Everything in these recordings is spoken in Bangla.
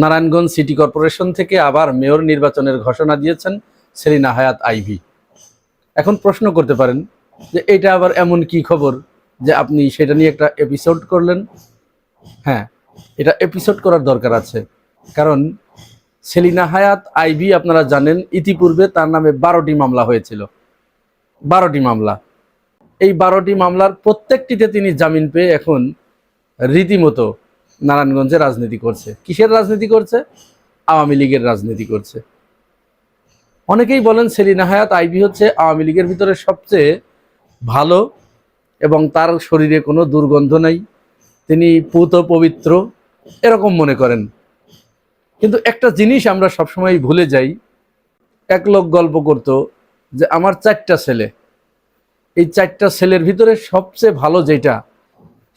নারায়ণগঞ্জ সিটি কর্পোরেশন থেকে আবার মেয়র নির্বাচনের ঘোষণা দিয়েছেন সেলিনা হায়াৎ আইভী। এখন প্রশ্ন করতে পারেন যে এটা আবার এমন কি খবর যে আপনি সেটা নিয়ে একটা এপিসোড করলেন? হ্যাঁ, এটা এপিসোড করার দরকার আছে, কারণ সেলিনা হায়াৎ আইভী আপনারা জানেন ইতিপূর্বে তার নামে 12টি মামলা হয়েছিল। 12টি মামলা। এই 12টি মামলার প্রত্যেকটিতে তিনি জামিন পেয়ে এখন রীতিমতো নারায়ণগঞ্জে রাজনীতি করছে। কিসের রাজনীতি করছে? আওয়ামী লীগের রাজনীতি করছে। অনেকেই বলেন সেলিনা হায়াৎ আইভী হচ্ছে আওয়ামী লীগের ভিতরে সবচেয়ে ভালো এবং তার শরীরে কোনো দুর্গন্ধ নাই, তিনি পুত পবিত্র, এরকম মনে করেন। কিন্তু একটা জিনিস আমরা সবসময় ভুলে যাই। এক লোক গল্প করত যে আমার 4টা ছেলে, এই 4টা ছেলের ভিতরে সবচেয়ে ভালো যেটা,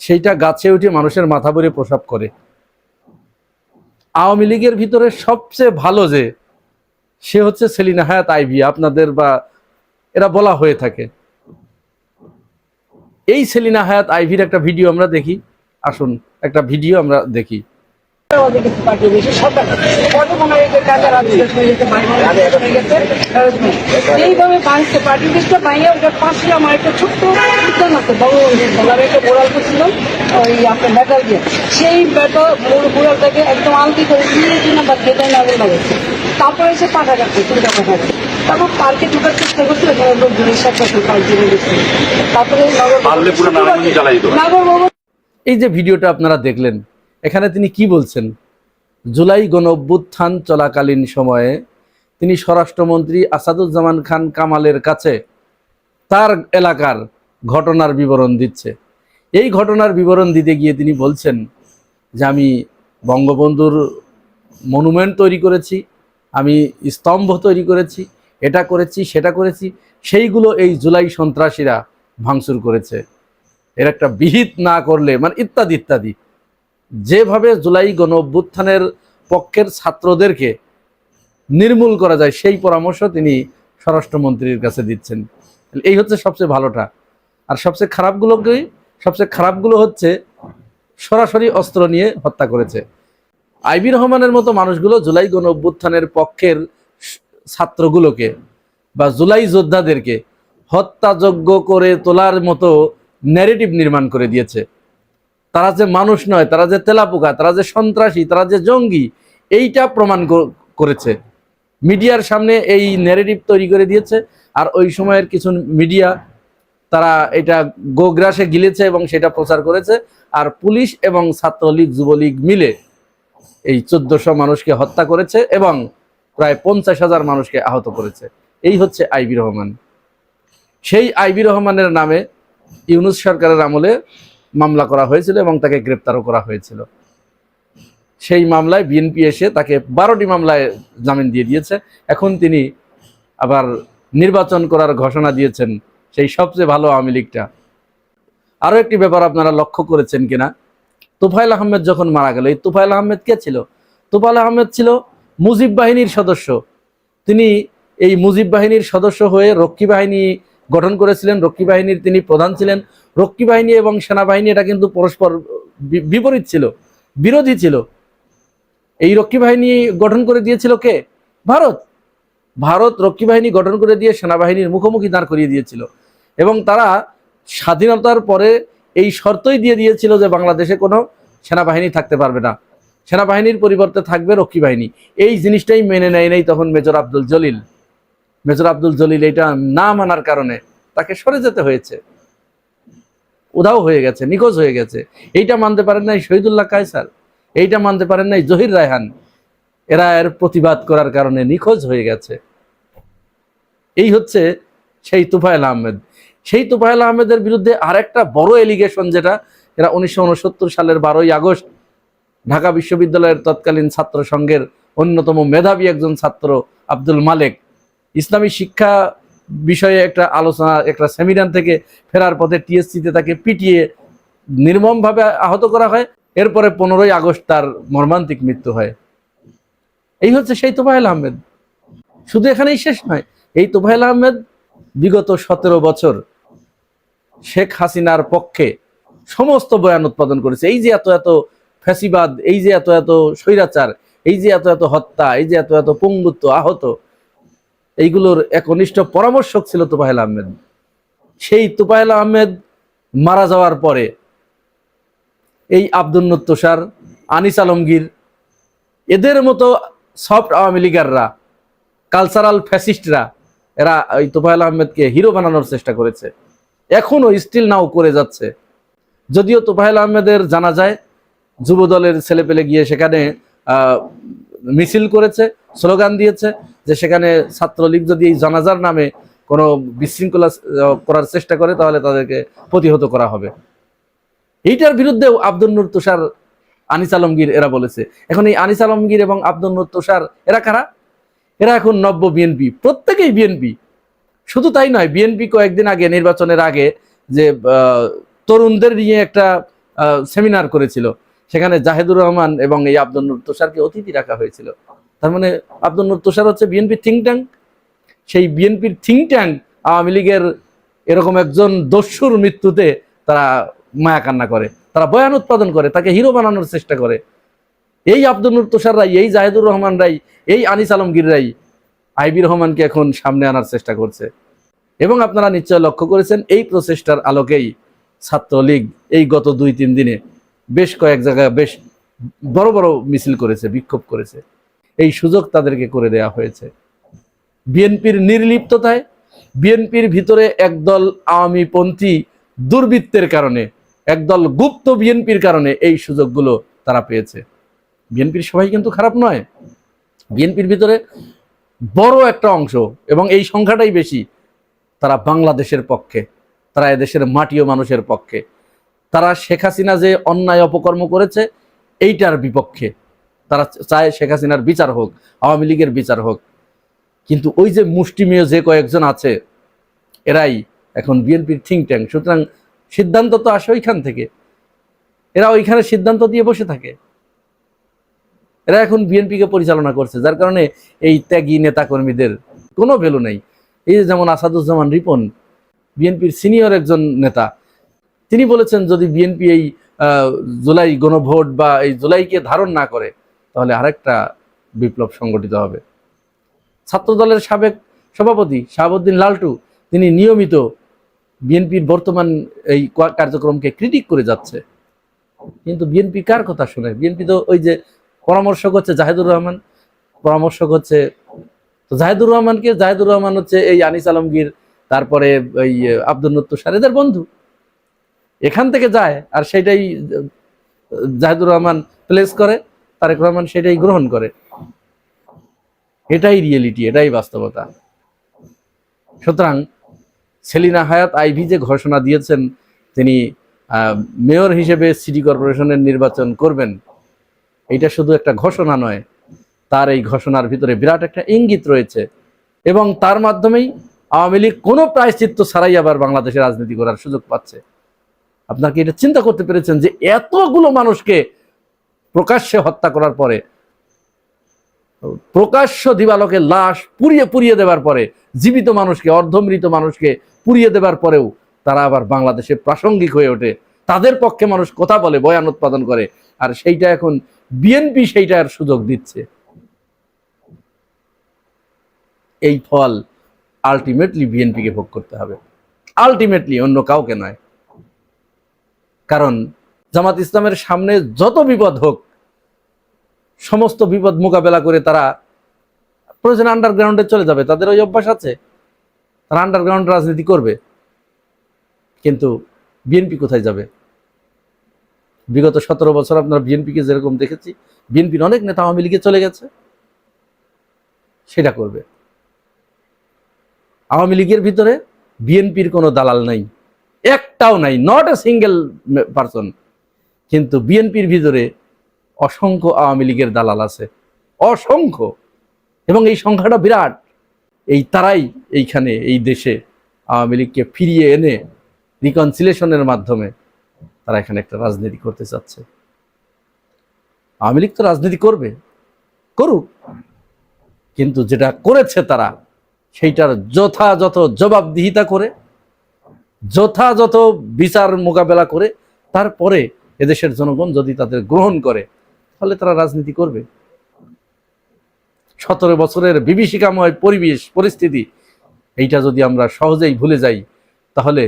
সেইটা গাছে উঠে মানুষের মাথা ভরে প্রসাব করে। আওয়ামী লীগের ভিতরে সবচেয়ে ভালো যে, সে হচ্ছে সেলিনা হায়াৎ আইভী, আপনাদের বা এরা বলা হয়ে থাকে। এই সেলিনা হায়াৎ আইভীর একটা ভিডিও আমরা দেখি। আসুন একটা ভিডিও আমরা দেখি। এইভাবে ভাঙছে পার্টি লিস্টটা ভাঙিয়ে ওটার পাশে আমার একটা ছোট্ট উদ্যান আছে, বড় একটা বোড়াল করছিলাম ওই আপনার মেটাল দিয়ে, সেই বোড়ালটাকে একদম আলতি করে 3 নাম্বার খেতে আগুন লাগাচ্ছে। তারপরে এসে পাঠা কাটছে, চুলটা পাঠা কাটছে। তারপর পার্কে ঢোকার চেষ্টা করছে, এখানে লোক জিনিস পার্ক জেনে গেছে। তারপরে নগর এই যে ভিডিওটা আপনারা দেখলেন, এখানে তিনি কি বলছেন? জুলাই গণঅভ্যুত্থান চলাকালীন সময়ে তিনি স্বরাষ্ট্রমন্ত্রী আসাদুজ্জামান খান কামালের কাছে তার এলাকার ঘটনার বিবরণ দিচ্ছে। এই ঘটনার বিবরণ দিতে গিয়ে তিনি বলছেন যে আমি বঙ্গবন্ধুর মনুমেন্ট তৈরি করেছি, আমি স্তম্ভ তৈরি করেছি, এটা করেছি সেটা করেছি, সেইগুলো এই জুলাই সন্ত্রাসীরা ভাঙচুর করেছে। এর একটা বিহিত না করলে মানে ইত্যাদি ইত্যাদি, যেভাবে জুলাই গণ অভ্যুত্থানের পক্ষের ছাত্রদেরকে নির্মূল করা যায় সেই পরামর্শ তিনি স্বরাষ্ট্রমন্ত্রীর কাছে দিচ্ছেন। এই হচ্ছে সবচেয়ে ভালোটা। আর সবচেয়ে খারাপগুলো হচ্ছে সরাসরি অস্ত্র নিয়ে হত্যা করেছে। আইভী রহমানের মতো মানুষগুলো জুলাই গণ অভ্যুত্থানের পক্ষের ছাত্রগুলোকে বা জুলাই যোদ্ধাদেরকে হত্যাযোগ্য করে তোলার মতো ন্যারেটিভ নির্মাণ করে দিয়েছে। তারা যে মানুষ নয়, তারা যে তেলাপোকা, তারা যে সন্ত্রাসী, তারা যে জঙ্গি, এইটা প্রমাণ করেছে। মিডিয়ার সামনে এই ন্যারেটিভ তৈরি করে দিয়েছে। আর ওই সময়ের কিছু মিডিয়া তারা এটা গোগ্রাসে গিলেছে এবং সেটা প্রচার করেছে। আর পুলিশ এবং ছাত্রলীগ যুবলীগ মিলে এই 1400 মানুষকে হত্যা করেছে এবং প্রায় 50,000 মানুষকে আহত করেছে। এই হচ্ছে আইভী রহমান। সেই আইভী রহমানের নামে ইউনূস সরকারের আমলে মামলা করা হয়েছিল এবং তাকে গ্রেপ্তারও করা হয়েছিল। সেই মামলায় বিএনপি এসে তাকে 12টি মামলায় জামিন দিয়ে দিয়েছে। এখন তিনি আবার নির্বাচন করার ঘোষণা দিয়েছেন সেই সবচেয়ে ভালো আওয়ামী লীগটা। আরও একটি ব্যাপার আপনারা লক্ষ্য করেছেন কিনা, তোফায়েল আহমেদ যখন মারা গেল, এই তোফায়েল আহমেদ কে ছিল? তোফায়েল আহমেদ ছিল মুজিব বাহিনীর সদস্য। তিনি এই মুজিব বাহিনীর সদস্য হয়ে রক্ষী বাহিনী গঠন করেছিলেন। রক্ষী বাহিনীর তিনি প্রধান ছিলেন। রক্ষী বাহিনী এবং সেনাবাহিনী এটা কিন্তু পরস্পর বিপরীত ছিল, বিরোধী ছিল। এই রক্ষী বাহিনী গঠন করে দিয়েছিল কে? ভারত রক্ষী বাহিনী গঠন করে দিয়ে সেনাবাহিনীর মুখোমুখি দাঁড় করিয়ে দিয়েছিল এবং তারা স্বাধীনতার পরে এই শর্তই দিয়ে দিয়েছিল যে বাংলাদেশে কোনো সেনাবাহিনী থাকতে পারবে না, সেনাবাহিনীর পরিবর্তে থাকবে রক্ষী বাহিনী। এই জিনিসটাই মেনে নেয় নাই তখন মেজর আব্দুল জলিল। এটা না মানার কারণে তাকে সরে যেতে হয়েছে, উধাও হয়ে গেছে, নিখোঁজ হয়ে গেছে। এইটা মানতে পারেন নাই শহীদুল্লাহ কায়সার, এইটা মানতে পারেন নাই জহির রায়হান। এরা এর প্রতিবাদ করার কারণে নিখোঁজ হয়ে গেছে। এই হচ্ছে সেই তোফায়েল আহমেদ। সেই তোফায়েল আহমেদের বিরুদ্ধে আরেকটা বড় এলিগেশন, যেটা এরা 1969 সালের 12ই আগস্ট ঢাকা বিশ্ববিদ্যালয়ের তৎকালীন ছাত্র সংঘের অন্যতম মেধাবী একজন ছাত্র আব্দুল মালেক ইসলামী শিক্ষা বিষয়ে একটা আলোচনা, একটা সেমিনার থেকে ফেরার পথে টিএসসিতে তাকে পিটিয়ে নির্মমভাবে আহত করা হয়। এরপরে 15ই আগস্ট তার মর্মান্তিক মৃত্যু হয়। এই হচ্ছে সেই তোফায়েল আহমেদ। শুধু এখানেই শেষ নয়, এই তোফায়েল আহমেদ বিগত 17 বছর শেখ হাসিনার পক্ষে সমস্ত বয়ান উৎপাদন করেছে। এই যে এত ফ্যাসিবাদ, এই যে এত স্বৈরাচার, এই যে এত এত হত্যা, এই যে এত এত পঙ্গুত্ব, আহত, এইগুলোর একনিষ্ঠ পরামর্শক ছিল তোফায়েল আহমেদ। সেই তোফায়েল আহমেদ মারা যাওয়ার পরে এই আব্দুল নূর তুষার, আনিস আলমগীর, এদের মতো সফট আওয়ামী লীগাররা, কালচারাল ফ্যাসিস্টরা, এরা ওই তোফায়েল আহমেদকে হিরো বানানোর চেষ্টা করেছে, এখনো স্টিল নাও করে যাচ্ছে। যদিও তোফায়েল আহমেদের জানা যায় যুব দলের ছেলেপেলে গিয়ে সেখানে মিছিল করেছে, স্লোগান দিয়েছে যে সেখানে ছাত্রলীগ যদি এই জানাজার নামে কোনো বিশৃঙ্খলা করার চেষ্টা করে তাহলে তাদেরকে প্রতিহত করা হবে। এইটার বিরুদ্ধেও আব্দুল নূর তুষার, আনিস আলমগীর এরা বলেছে। এখন এই আনিস আলমগীর এবং আব্দুল নূর তুষার এরা কারা? এরা এখন নব্য বিএনপি, প্রত্যেকেই বিএনপি। শুধু তাই নয়, বিএনপি কয়েকদিন আগে, নির্বাচনের আগে, যে তরুণদের নিয়ে একটা সেমিনার করেছিল, সেখানে জাহেদুর রহমান এবং এই আব্দুল নূর তুষারকে অতিথি রাখা হয়েছিল। তার মানে আব্দুল নূর তুষার হচ্ছে বিএনপি থিঙ্ক ট্যাঙ্ক। সেই বিএনপির থিঙ্ক ট্যাঙ্ক আওয়ামী লীগের এরকম একজন দস্যুর মৃত্যুতে তারা মায়া কান্না করে, তারা বয়ান উৎপাদন করে, তাকে হিরো বানানোর চেষ্টা করে। এই আব্দুল নূর তুষাররাই, এই জাহেদুর রহমানরাই, এই আনিস আলমগীররাই আইবি রহমানকে এখন সামনে আনার চেষ্টা করছে। এবং আপনারা নিশ্চয় লক্ষ্য করেছেন, এই প্রচেষ্টার আলোকেই ছাত্রলীগ এই গত 2-3 দিনে বেশ কয়েক জায়গায় বেশ বড় বড় মিছিল করেছে, বিক্ষোভ করেছে। এই সুযোগ তাদেরকে করে দেয়া হয়েছে। বিএনপির নির্লিপ্ততায়, বিএনপির ভিতরে একদল আওয়ামীপন্থী দুর্বৃত্তের কারণে, একদল গুপ্ত বিএনপির কারণে এই সুযোগগুলো তারা পেয়েছে। বিএনপির সবাই কিন্তু খারাপ নয়। বিএনপির ভিতরে বড় একটা অংশ, এবং এই সংখ্যাটাই বেশি, তারা বাংলাদেশের পক্ষে, তারা এদেশের মাটি ও মানুষের পক্ষে। তারা শেখ হাসিনা যে অন্যায় অপকর্ম করেছে এইটার বিপক্ষে। তারা চায় শেখ হাসিনার বিচার হোক, আওয়ামী লীগের বিচার হোক। কিন্তু ওই যে মুষ্টিমেয় যে কয়েকজন আছে, এরাই এখন বিএনপির থিঙ্ক ট্যাঙ্ক। সুতরাং সিদ্ধান্ত তো আসে ওইখান থেকে, এরা ওইখানে সিদ্ধান্ত দিয়ে বসে থাকে। এরা এখন বিএনপিকে পরিচালনা করছে, যার কারণে এই ত্যাগী নেতাকর্মীদের কোনো ভ্যালু নেই। এই যে যেমন আসাদুজ্জামান রিপন, বিএনপির সিনিয়র একজন নেতা, তিনি বলেছেন যদি বিএনপি এই জুলাই গণভোট বা এই জুলাইকে ধারণ না করে তাহলে আরেকটা বিপ্লব সংগঠিত হবে। ছাত্রদলের সাবেক সভাপতি শাহাবুদ্দিন লালটু, তিনি নিয়মিত বিএনপির বর্তমান এই কার্যক্রমকে ক্রিটিক করে যাচ্ছে। কিন্তু বিএনপি কার কথা শুনে? বিএনপি তো ওই যে পরামর্শক হচ্ছে জাহেদুর রহমান, পরামর্শক হচ্ছে তো জাহেদুর রহমানকে, জাহেদুর রহমান হচ্ছে এই আনিস আলমগীর, তারপরে ওই আব্দুল নূর তুষার, এদের বন্ধু। এখান থেকে যায় আর সেটাই জাহেদুর রহমান প্লেস করে, তারেক রহমান সেটাই গ্রহণ করে। এটাই রিয়েলিটি, এটাই বাস্তবতা। সুতরাং সেলিনা হায়াৎ আইভি যে ঘোষণা দিয়েছেন তিনি মেয়র হিসেবে সিটি কর্পোরেশনের নির্বাচন করবেন, এটা শুধু একটা ঘোষণা নয়, তার এই ঘোষণার ভিতরে বিরাট একটা ইঙ্গিত রয়েছে। এবং তার মাধ্যমেই আওয়ামী লীগ কোনো প্রায়শ্চিত্ত ছাড়াই আবার বাংলাদেশে রাজনীতি করার সুযোগ পাচ্ছে। আপনারা কি এটা চিন্তা করতে পেরেছেন যে এতগুলো মানুষকে প্রকাশ্যে হত্যা করার পরে, প্রকাশ্য দিবালোকে লাশ পুড়িয়ে পুড়িয়ে দেওয়ার পরে, জীবিত মানুষকে, অর্ধমৃত মানুষকে পুড়িয়ে দেওয়ার পরেও তারা আবার বাংলাদেশে প্রাসঙ্গিক হয়ে ওঠে, তাদের পক্ষে মানুষ কথা বলে, বয়ান উৎপাদন করে, আর সেইটা এখন বিএনপি সেইটার সুযোগ দিচ্ছে। এই ফল আলটিমেটলি বিএনপিকে ভোগ করতে হবে, আলটিমেটলি, অন্য কাউকে নয়। কারণ জামাত ইসলামের সামনে যত বিপদ হোক, সমস্ত বিপদ মোকাবেলা করে তারা প্রয়োজন আন্ডারগ্রাউন্ডে চলে যাবে, তাদের ওই অভ্যাস আছে, তারা আন্ডারগ্রাউন্ড রাজনীতি করবে। কিন্তু বিএনপি কোথায় যাবে? বিগত 17 বছর আপনারা বিএনপিকে যেরকম দেখেছি, বিএনপির অনেক নেতা আওয়ামী লীগে চলে গেছে, সেটা করবে। আওয়ামী লীগের ভিতরে বিএনপির কোনো দালাল নাই, একটাও নাই, নট এ সিঙ্গেল পারসন। কিন্তু বিএনপির ভিতরে অসংখ্য আওয়ামী লীগের দালাল আছে, অসংখ্য, এবং এই সংখ্যাটা বিরাট। এই তারাই এইখানে এই দেশে আওয়ামী লীগকে ফিরিয়ে এনে রিকনসিলেশনের মাধ্যমে তারা এখানে একটা রাজনীতি করতে চাচ্ছে। আওয়ামী লীগ তো রাজনীতি করবে, করুক, কিন্তু যেটা করেছে তারা সেইটার যথাযথ জবাবদিহিতা করে, যথাযথ বিচার মোকাবেলা করে, তারপরে এদেশের জনগণ যদি তাদের গ্রহণ করে তাহলে তারা রাজনীতি করবে। 17 বছরের বিভীষিকাময় পরিস্থিতি, এইটা যদি আমরা সহজেই ভুলে যাই, তাহলে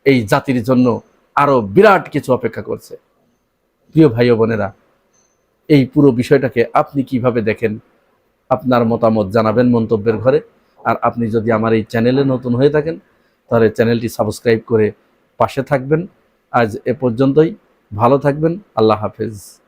এই জাতির জন্য আরো বিরাট কিছু অপেক্ষা করছে। প্রিয় ভাই ও বোনেরা, এই পুরো বিষয়টাকে আপনি কিভাবে দেখেন? আপনার মতামত জানাবেন মন্তব্যের ঘরে। আর আপনি যদি আমার এই চ্যানেলে নতুন হয়ে থাকেন, তাহলে চ্যানেলটি সাবস্ক্রাইব করে পাশে থাকবেন। আজ এ পর্যন্তই। ভালো থাকবেন। আল্লাহ হাফেজ।